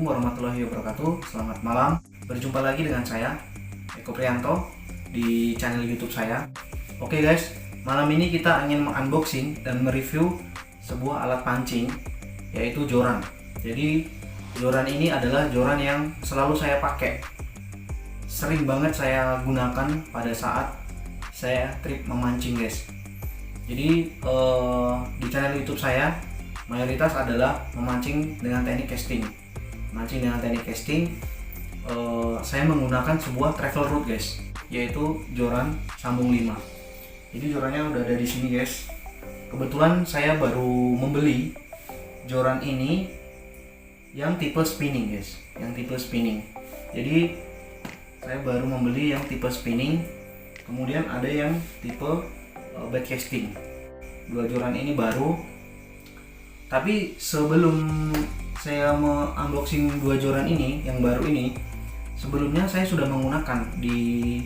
Assalamualaikum warahmatullahi wabarakatuh. Selamat malam. Berjumpa lagi dengan saya Eko Priyanto di channel YouTube saya. Oke guys, malam ini kita ingin unboxing dan mereview sebuah alat pancing, yaitu joran. Jadi joran ini adalah joran yang selalu saya pakai. Sering banget saya gunakan pada saat saya trip memancing guys. Jadi di channel YouTube saya mayoritas adalah memancing dengan teknik casting. Mancing dengan teknik casting, saya menggunakan sebuah travel rod guys, yaitu joran sambung 5. Jadi jorannya udah ada di sini guys. Kebetulan saya baru membeli joran ini yang tipe spinning guys, yang tipe spinning. Jadi saya baru membeli yang tipe spinning, kemudian ada yang tipe bait casting. Dua joran ini baru. Tapi sebelum saya unboxing dua joran ini yang baru ini, sebelumnya saya sudah menggunakan di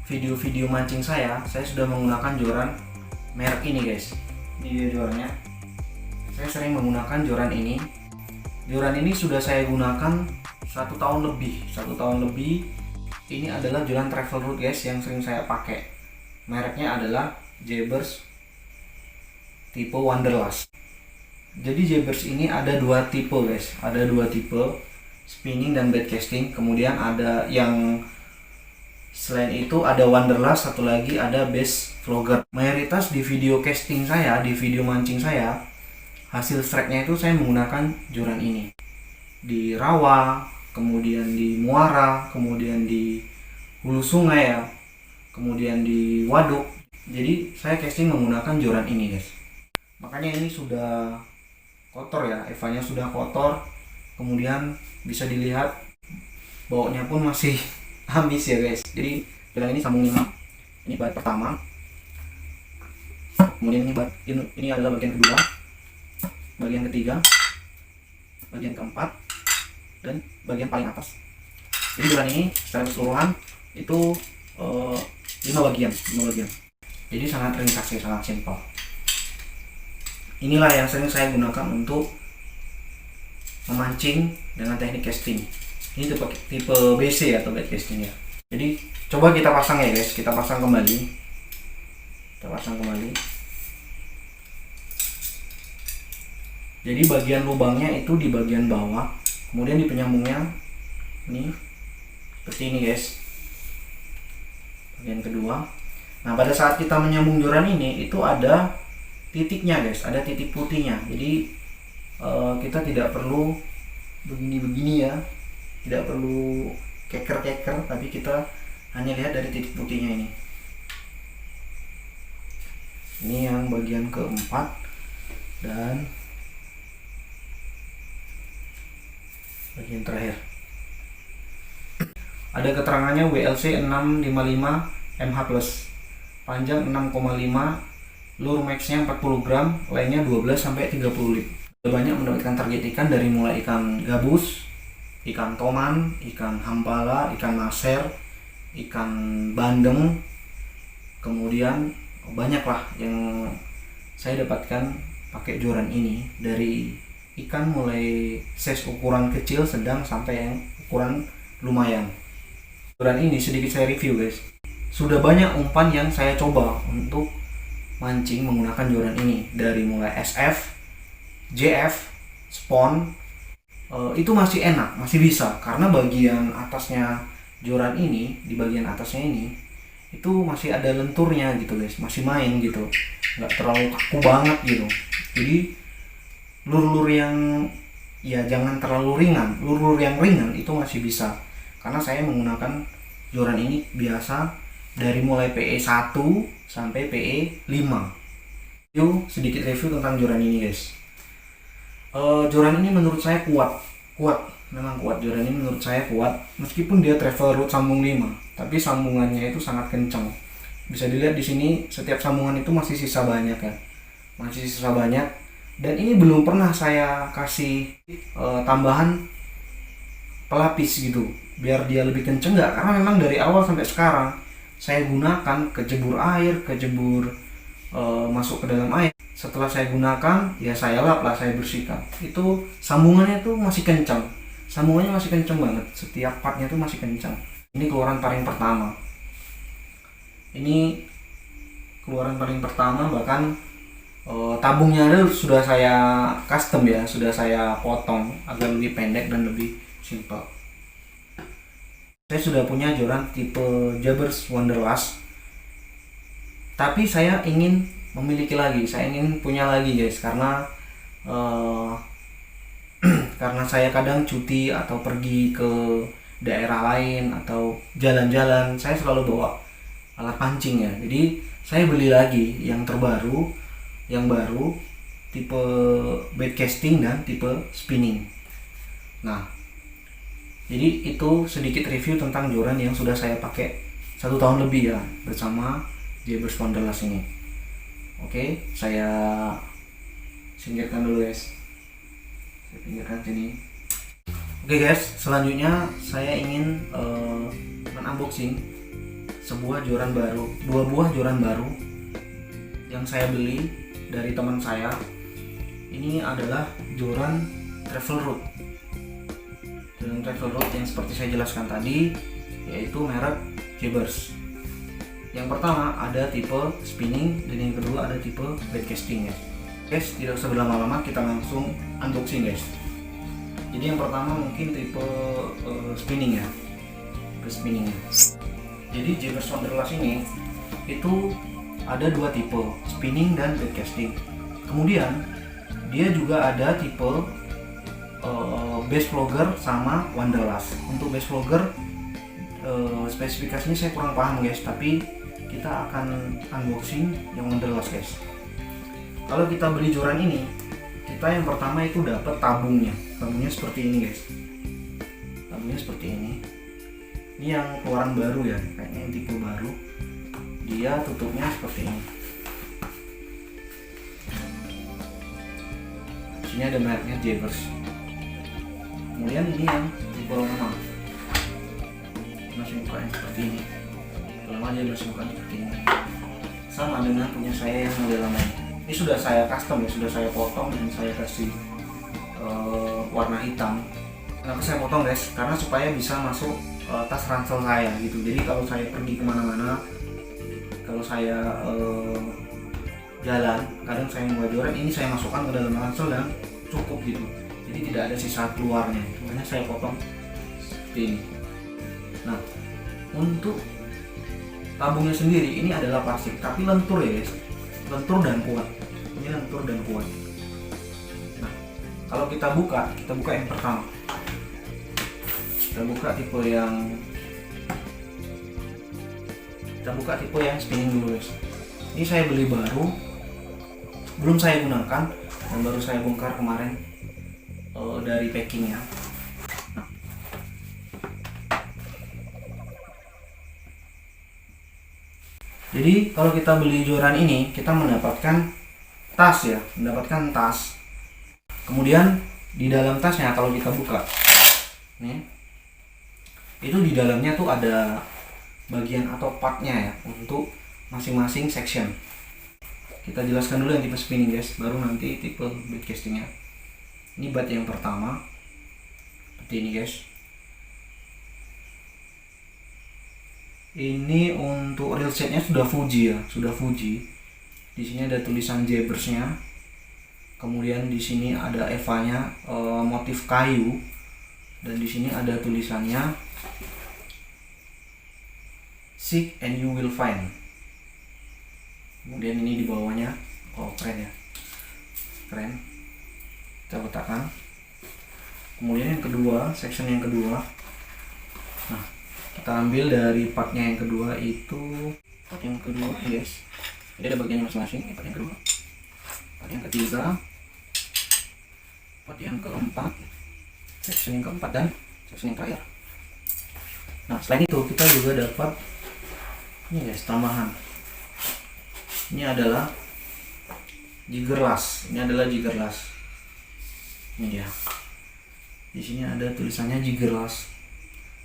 video-video mancing saya sudah menggunakan joran merek ini guys. Ini dia jorannya. Saya sering menggunakan joran ini. Joran ini sudah saya gunakan 1 tahun lebih. Ini adalah joran travel rod guys yang sering saya pakai. Mereknya adalah Jaybirds tipe Wanderlust. Jadi Jaybirds ini ada dua tipe guys, ada dua tipe, spinning dan bait casting. Kemudian ada yang selain itu ada Wanderlust, satu lagi ada Bass Flogger. Mayoritas di video casting saya, di video mancing saya, hasil strike-nya itu saya menggunakan joran ini. Di rawa, kemudian di muara, kemudian di hulu sungai ya, kemudian di waduk. Jadi saya casting menggunakan joran ini guys. Makanya ini sudah kotor ya, evanya sudah kotor, kemudian bisa dilihat bautnya pun masih amis ya guys. Jadi joran ini sambung 5, ini bait pertama, kemudian ini adalah bagian kedua, bagian ketiga, bagian keempat, dan bagian paling atas. Jadi joran ini secara keseluruhan itu 5 bagian. Jadi sangat ringkas ya, sangat simpel. Inilah yang sering saya gunakan untuk memancing dengan teknik casting. Ini tipe BC ya, atau bait casting ya. Jadi coba kita pasang ya guys, kita pasang kembali. Jadi bagian lubangnya itu di bagian bawah, kemudian di penyambungnya ini seperti ini guys. Bagian kedua. Nah, pada saat kita menyambung joran ini itu ada titiknya guys, ada titik putihnya. Jadi kita tidak perlu begini-begini ya, tidak perlu keker-keker, tapi kita hanya lihat dari titik putihnya ini. Ini yang bagian keempat dan bagian terakhir. Ada keterangannya WLC 655 MH+, panjang 6,5, lure max-nya 40 gram, lainnya 12 sampai 30 lit. Banyak mendapatkan target ikan dari mulai ikan gabus, ikan toman, ikan hampala, ikan maser, ikan bandeng. Kemudian banyaklah yang saya dapatkan pakai joran ini, dari ikan mulai size ukuran kecil, sedang, sampai yang ukuran lumayan. Joran ini sedikit saya review guys. Sudah banyak umpan yang saya coba untuk mancing menggunakan joran ini, dari mulai SF, JF, Spawn, itu masih enak, masih bisa, karena bagian atasnya joran ini, di bagian atasnya ini itu masih ada lenturnya gitu guys, masih main gitu, nggak terlalu kaku banget gitu. Jadi lur-lur yang ya jangan terlalu ringan, lur-lur yang ringan itu masih bisa, karena saya menggunakan joran ini biasa dari mulai PE 1 sampai PE 5. Yuk sedikit review tentang joran ini guys. Joran ini menurut saya kuat, memang kuat. Joran ini menurut saya kuat, meskipun dia travel rod sambung 5, tapi sambungannya itu sangat kencang. Bisa dilihat di sini, setiap sambungan itu masih sisa banyak ya, masih sisa banyak. Dan ini belum pernah saya kasih tambahan pelapis gitu, biar dia lebih kenceng nggak, karena memang dari awal sampai sekarang saya gunakan kejebur air, masuk ke dalam air. Setelah saya gunakan, ya saya lap lah, saya bersihkan. Itu sambungannya tuh masih kencang. sambungannya masih kenceng banget, setiap partnya tuh masih kencang. Ini keluaran paling pertama, bahkan tabungnya sudah saya custom ya, sudah saya potong agar lebih pendek dan lebih simpel. Saya sudah punya joran tipe Jaybirz Wonderlust, tapi saya ingin memiliki lagi, saya ingin punya lagi guys, karena karena saya kadang cuti atau pergi ke daerah lain atau jalan-jalan, saya selalu bawa alat pancing ya. Jadi saya beli lagi yang terbaru, yang baru, tipe bait casting dan tipe spinning. Nah, jadi itu sedikit review tentang joran yang sudah saya pakai 1 tahun lebih ya bersama Jaybirz Wonderlust ini. Oke, saya singkirkan dulu guys. Saya pinggirkan sini. Oke guys, selanjutnya saya ingin men-unboxing sebuah joran baru, 2 buah joran baru yang saya beli dari teman saya. Ini adalah joran travel road. Joran travel road yang seperti saya jelaskan tadi, yaitu merek Jaybirz. Yang pertama ada tipe spinning dan yang kedua ada tipe bait casting ya. Guys, tidak usah berlama-lama, kita langsung unboxing guys. Jadi yang pertama mungkin tipe spinning ya, spinning ya. Jadi Jaybirz Wonderlust ini itu ada 2 tipe, spinning dan bait casting. Kemudian dia juga ada tipe base flogger sama Wonderlust. Untuk base flogger spesifikasinya saya kurang paham guys, tapi kita akan unboxing yang Wonderlust guys. Kalau kita beli joran ini, kita yang pertama itu dapat tabungnya. Tabungnya seperti ini guys. Tabungnya seperti ini. Ini yang keluaran baru ya, kayaknya yang tipe baru. Dia tutupnya seperti ini. Sini ada mereknya Jaybirz. Kemudian ini yang tipe lama, masih mukanya seperti ini. Lama Jaybirz mukanya seperti ini. Sama dengan punya saya yang model lama. Ini sudah saya custom ya, sudah saya potong dan saya kasih warna hitam. Kenapa saya potong guys? Karena supaya bisa masuk tas ransel saya gitu. Jadi kalau saya pergi kemana-mana, kalau saya jalan, kadang saya membawa joran ini, saya masukkan ke dalam ransel dan cukup gitu. Jadi tidak ada sisa keluarnya. Makanya saya potong seperti ini. Nah, untuk tabungnya sendiri ini adalah plastik, tapi lentur ya guys, lentur dan kuat. Ini lentur dan kuat. Nah, kalau kita buka yang pertama. Kita buka tipe yang spinning dulu guys. Ini saya beli baru, belum saya gunakan dan baru saya bongkar kemarin dari packingnya. Nah, jadi kalau kita beli joran ini, kita mendapatkan tas ya, Kemudian di dalam tasnya kalau kita buka, nih, itu di dalamnya tuh ada bagian atau partnya ya untuk masing-masing section. Kita jelaskan dulu yang tipe spinning guys, baru nanti tipe bait castingnya. Ini bat yang pertama, seperti ini guys. Ini untuk reel setnya sudah Fuji ya, sudah Fuji. Di sini ada tulisan Jaybirz-nya. Kemudian di sini ada Eva-nya, motif kayu. Dan di sini ada tulisannya Seek and you will find. Kemudian ini di bawahnya, oh keren ya, keren. Kita letakkan. Kemudian yang kedua, section yang kedua. Nah, kita ambil dari partnya yang kedua itu part yang kedua guys. Jadi ada bagiannya masing-masing. Part yang kedua, part yang ketiga, part yang keempat, section yang keempat dan section yang terakhir. Nah, selain itu kita juga dapat ini guys, tambahan. Ini adalah Jaybirz. Ini dia. Di sini ada tulisannya Jaybirz.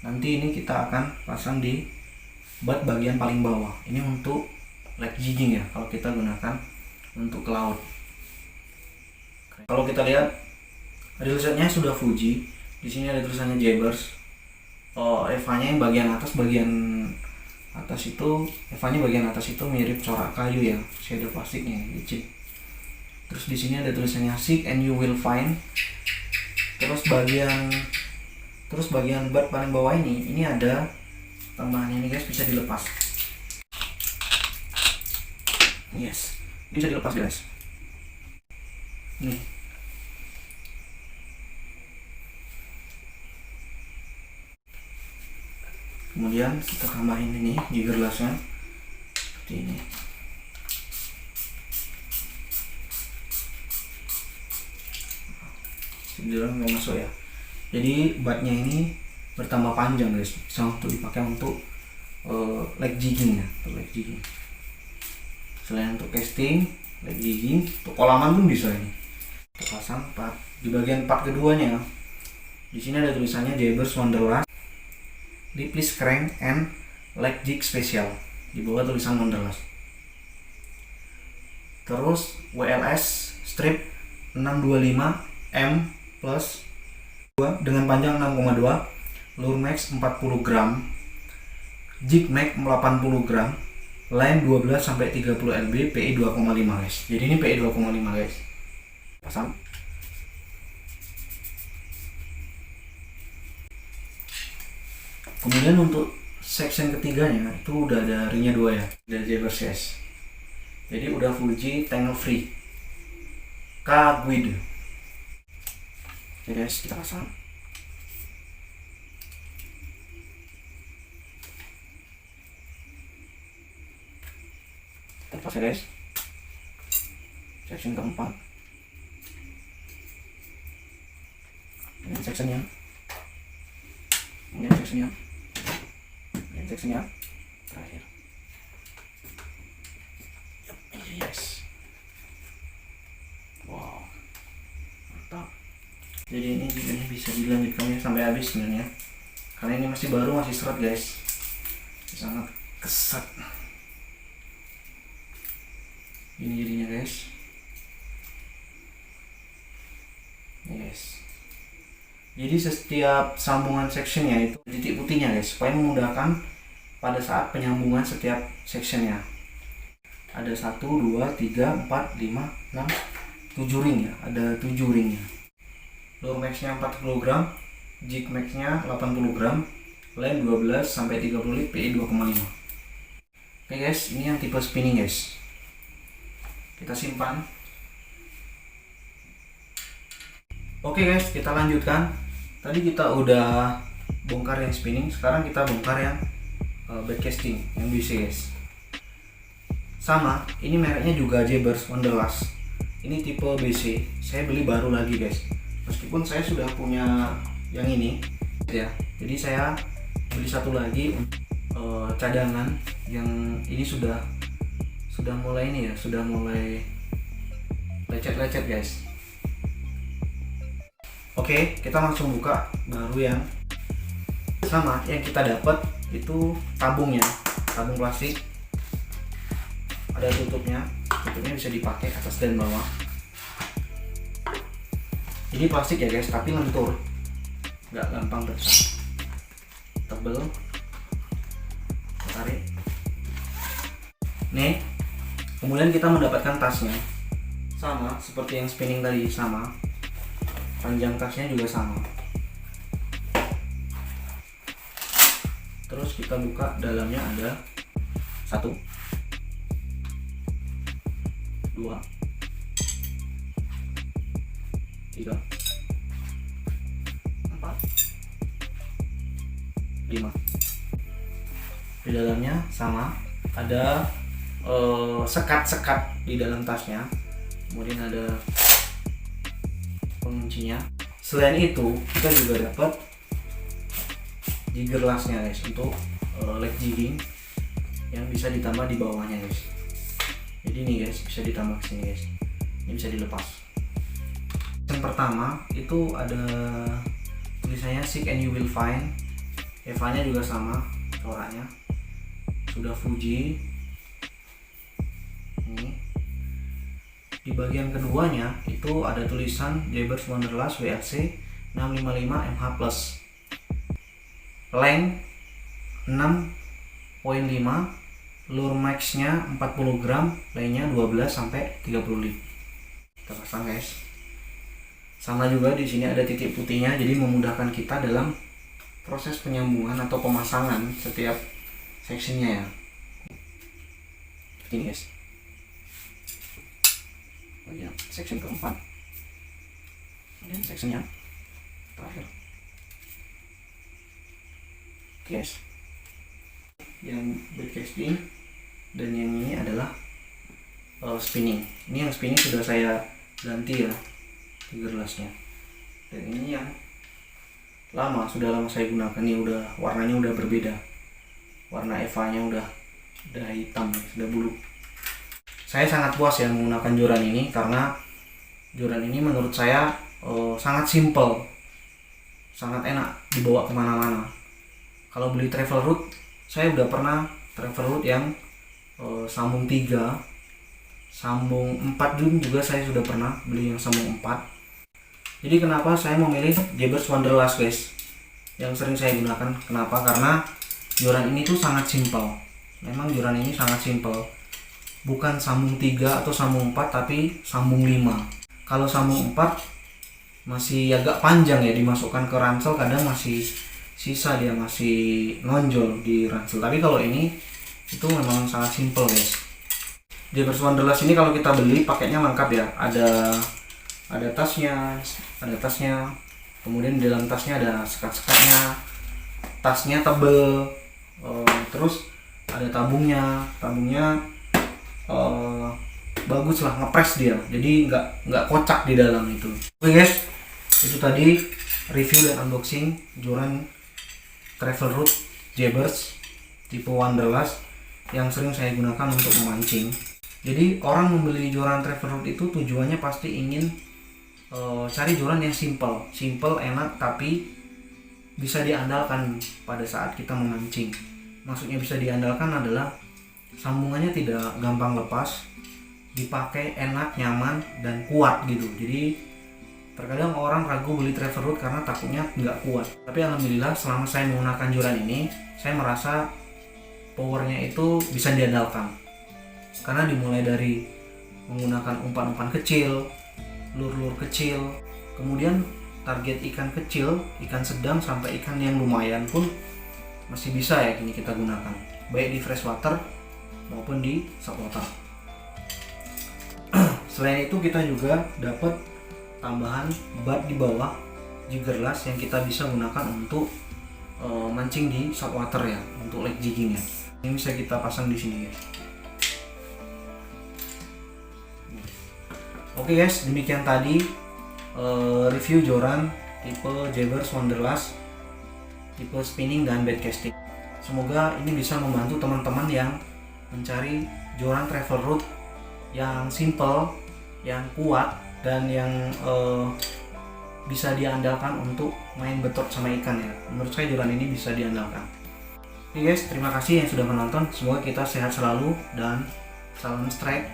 Nanti ini kita akan pasang di bat bagian paling bawah. Ini untuk light jigging ya, kalau kita gunakan untuk ke laut. Kalau kita lihat reel setnya sudah Fuji, Di sini ada tulisannya Jaybirds. Eva-nya yang bagian atas itu, Eva-nya bagian atas itu mirip corak kayu ya, shadow plastiknya licin. Terus di sini ada tulisannya Seek and you will find. Terus bagian bat paling bawah ini ada tambahannya nih guys, bisa dilepas. Yes, bisa dilepas guys. Nih. Kemudian kita tambahin ini jigger glassnya seperti ini. Sebenarnya nggak masuk ya. Jadi batnya ini bertambah panjang guys, bisa untuk dipakai untuk leg jigging ya, untuk leg jigging. Selain untuk casting, leg jigging, untuk kolaman pun bisa ini. Untuk pasang part di bagian part keduanya. Di sini ada tulisannya Jaybirds Wonderlust Lipless Crank and Leg Jig Special. Di bawah tulisan Wonderlust. Terus WLS strip 625 M plus 2 dengan panjang 6,2, lure max 40 gram, jig max 80 gram, line 12 sampai 30 lb, PI 2,5 guys. Jadi ini PI 2,5 guys. Pasang. Kemudian untuk section ketiganya itu udah ada ringnya 2 ya, dari Jaybirds guys. Jadi udah Fuji tangle free K-Guide. Oke guys, kita pasang. Kita pasang guys. Section keempat. Ini sectionnya. Ini sectionnya. Ini sectionnya. Terakhir. Yes. Wow. Mantap. Jadi ini juga bisa dilanjutkan sampai habis sebenarnya. Karena ini masih baru, masih seret guys. Sangat kesat. Ini jadinya guys. Yes. Jadi setiap sambungan sectionnya itu titik putihnya guys, supaya memudahkan pada saat penyambungan setiap sectionnya. Ada 1, 2, 3, 4, 5, 6, 7 ring ya. Ada 7 ringnya. Lure max-nya 40 gram, jig max-nya 80 gram, line 12 sampai 30 lit, PI 2,5. Oke guys, ini yang tipe spinning guys. Kita simpan. Oke guys, kita lanjutkan. Tadi kita udah bongkar yang spinning, sekarang kita bongkar yang backcasting, yang BC guys. Sama, ini mereknya juga Jaybirds Wonderlust. Ini tipe BC, saya beli baru lagi guys. Meskipun saya sudah punya yang ini ya, jadi saya beli satu lagi cadangan. Yang ini sudah mulai ini ya, sudah mulai lecet-lecet guys. Oke, kita langsung buka baru yang sama. Yang kita dapat itu tabungnya, tabung plastik. Ada tutupnya bisa dipakai atas dan bawah. Ini plastik ya guys, tapi lentur, nggak gampang pecah, tebel. Tarik. Nih, kemudian kita mendapatkan tasnya, sama seperti yang spinning tadi, sama. Panjang tasnya juga sama. Terus kita buka, dalamnya ada 1, 2, 3, 4, 5. Di dalamnya sama, ada sekat-sekat di dalam tasnya. Kemudian ada penguncinya. Selain itu, kita juga dapat jigger glassnya guys, untuk leg jigging yang bisa ditambah di bawahnya guys. Jadi ini guys, bisa ditambah ke sini guys. Ini bisa dilepas. Yang pertama itu ada tulisannya Seek and you will find. Eva-nya juga sama coraknya. Sudah Fuji. Ini. Di bagian keduanya itu ada tulisan Jaybirds Wonderlust WLC 655 mH plus. Length 6.5, lure max-nya 40 gram, lainnya 12 sampai 30 lib. Kita pasang guys. Sama juga di sini ada titik putihnya, jadi memudahkan kita dalam proses penyambungan atau pemasangan setiap sectionnya ya. Ini guys. Oh iya, section keempat. Dan sectionnya terakhir. Guys. Yang bait casting dan yang ini adalah spinning. Ini yang spinning sudah saya ganti ya gearlessnya. Dan ini yang sudah lama saya gunakan. Ini warnanya udah berbeda. Warna Eva-nya udah hitam, sudah bulu. Saya sangat puas ya menggunakan joran ini karena joran ini menurut saya sangat simple, sangat enak dibawa kemana-mana. Kalau beli travel route, saya udah pernah travel route yang sambung 3, sambung 4 juga saya sudah pernah beli yang sambung 4. Jadi kenapa saya memilih Jaybirds Wanderlust guys, yang sering saya gunakan. Kenapa? Karena joran ini tuh sangat simple. Memang joran ini sangat simple. Bukan sambung 3 atau sambung 4, tapi sambung 5. Kalau sambung 4 masih agak panjang ya, dimasukkan ke ransel kadang masih sisa, dia masih nonjol di ransel. Tapi kalau ini itu memang sangat simple guys. Jaybirds Wanderlust ini kalau kita beli paketnya lengkap ya. Ada tasnya, kemudian di dalam tasnya ada sekat-sekatnya. Tasnya tebel, terus ada tabungnya bagus lah, ngepres dia, jadi nggak kocak di dalam itu. Oke guys, itu tadi review dan unboxing joran travel route Jaybirds tipe Wanderlust yang sering saya gunakan untuk memancing. Jadi orang membeli joran travel route itu tujuannya pasti ingin cari joran yang simple, enak, tapi bisa diandalkan pada saat kita memancing. Maksudnya bisa diandalkan adalah sambungannya tidak gampang lepas, dipakai enak, nyaman, dan kuat gitu. Jadi terkadang orang ragu beli travel route karena takutnya nggak kuat. Tapi alhamdulillah selama saya menggunakan joran ini, saya merasa powernya itu bisa diandalkan. Karena dimulai dari menggunakan umpan-umpan kecil, lure-lure kecil, kemudian target ikan kecil, ikan sedang, sampai ikan yang lumayan pun masih bisa ya ini kita gunakan, baik di freshwater maupun di saltwater. Selain itu kita juga dapat tambahan bat di bawah jiggerless yang kita bisa gunakan untuk mancing di saltwater ya, untuk lake jigging ya. Ini bisa kita pasang di sini guys. Oke guys, demikian tadi review joran tipe Jaybirds Wanderlust tipe spinning dan bait casting. Semoga ini bisa membantu teman-teman yang mencari joran travel route yang simple, yang kuat, dan yang bisa diandalkan untuk main betot sama ikan ya. Menurut saya joran ini bisa diandalkan. Oke guys, terima kasih yang sudah menonton. Semoga kita sehat selalu dan salam strike.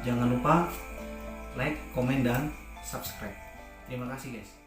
Jangan lupa like, komen, dan subscribe. Terima kasih guys.